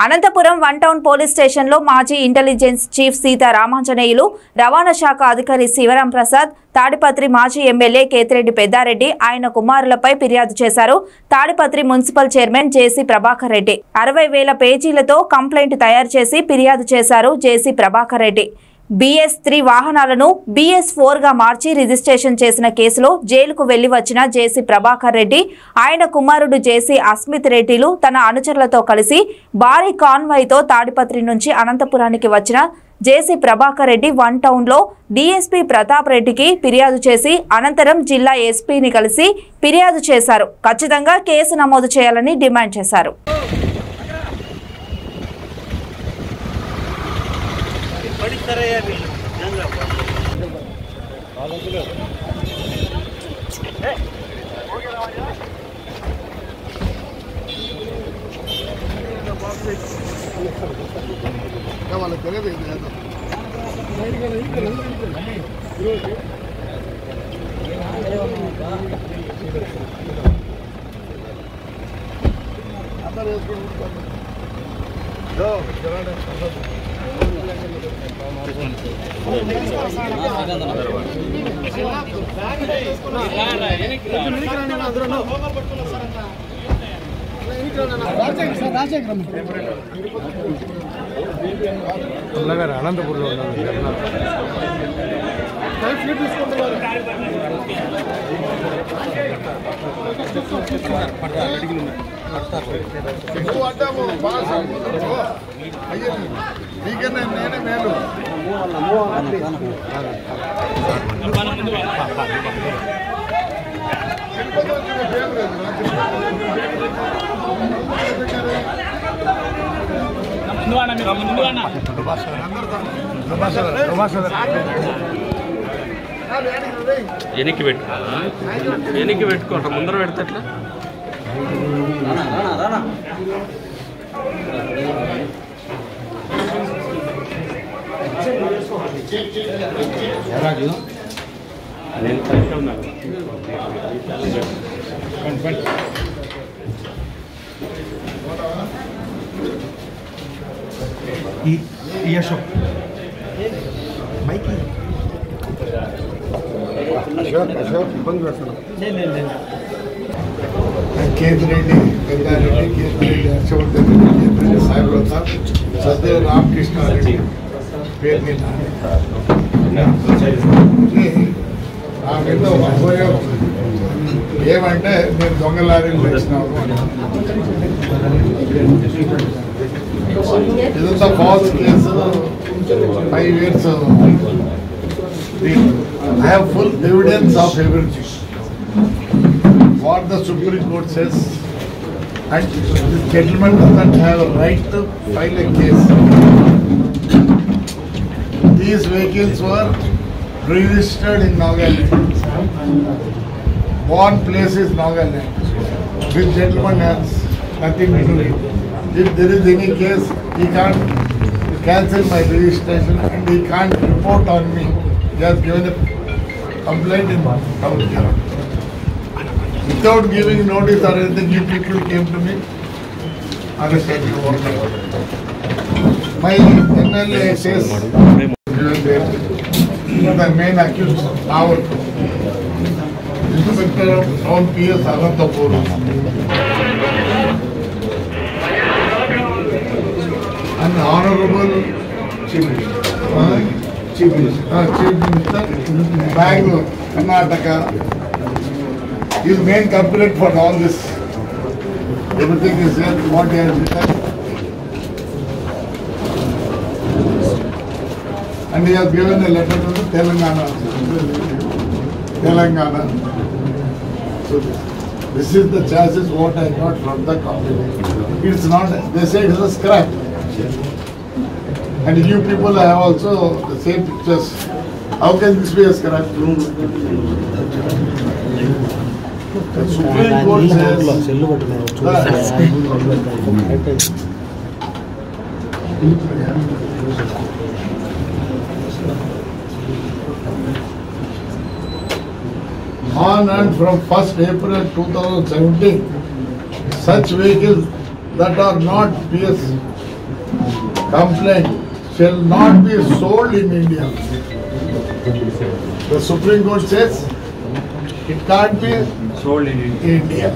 Anantapuram one town police స్టేషన్లో మాజీ intelligence chief Sitaramanjaneyulu, రవాణా శాఖ అధికారి శివరాం ప్రసాద్, తాడిపత్రి మాజీ ఎమ్మెల్యే కేతిరెడ్డి పెద్దారెడ్డి ఆయన కుమారులపై ఫిర్యాదు చేశారు. తాడిపత్రి మున్సిపల్ చైర్మన్ జేసీ ప్రభాకర్ రెడ్డి 60,000 పేజీలతో కంప్లైంట్ తయారు చేసి ఫిర్యాదు చేశారు. జేసీ ప్రభాకర్ రెడ్డి BS3 వాహనాలను BS4 గా మార్చి రిజిస్ట్రేషన్ చేసిన కేసులో జైలుకు వెళ్లి వచ్చిన జేసీ ప్రభాకర్ రెడ్డి, ఆయన కుమారుడు జేసీ అస్మిత్ రెడ్డిలు తన అనుచరులతో కలిసి భారీ కాన్వాయ్తో తాడిపత్రి నుంచి అనంతపురానికి వచ్చిన జేసీ ప్రభాకర్ రెడ్డి వన్ టౌన్లో DSP ప్రతాప్ రెడ్డికి ఫిర్యాదు చేసి అనంతరం జిల్లా ఎస్పీని కలిసి ఫిర్యాదు చేశారు. ఖచ్చితంగా కేసు నమోదు చేయాలని డిమాండ్ చేశారు. అనంతపురంలో నీకన్నా నేనే మేలు వెనక్కి పెట్టుకుంటారు ముందర పెడితే ఎట్లా కేతిరెడ్డి పెద్దారెడ్డి, కేతిరెడ్డి హర్షవర్ధన్ రెడ్డి, కేతిరెడ్డి సాయి ప్రతాప్, సత్య రామకృష్ణారెడ్డి పేరు మీద ఆ మీద ఉపయోగం ఏమంటే నేను దొంగ లారీలు తెచ్చినాను. ఇదంతా false case. 5 years I have full evidence of everything. What the Supreme Court says, and the gentleman doesn't have a right to file a case. These vehicles were registered in Nagaland. One place is Nagaland. This gentleman has nothing to do with it. If there is any case, he can't cancel my registration and he can't report on me. He has given a complaint in town here. Without giving notice or anything, you people came to me. Understand you what my MLA says the main accused our Inspector of Town PS Anantapur and Honorable Chief Minister Bangalore, Karnataka is main culprit for all this. Everything is there, what he has written. And he has given a letter to the Telangana. So this is the chances what I got from the company. It's not, they say it's a scrap. And you people have also the same pictures. How can this be a scrap? The Supreme Court says on and from 1st April 2017, such vehicles that are not PS complaint shall not be sold in India. The Supreme Court says it can't be sold in India.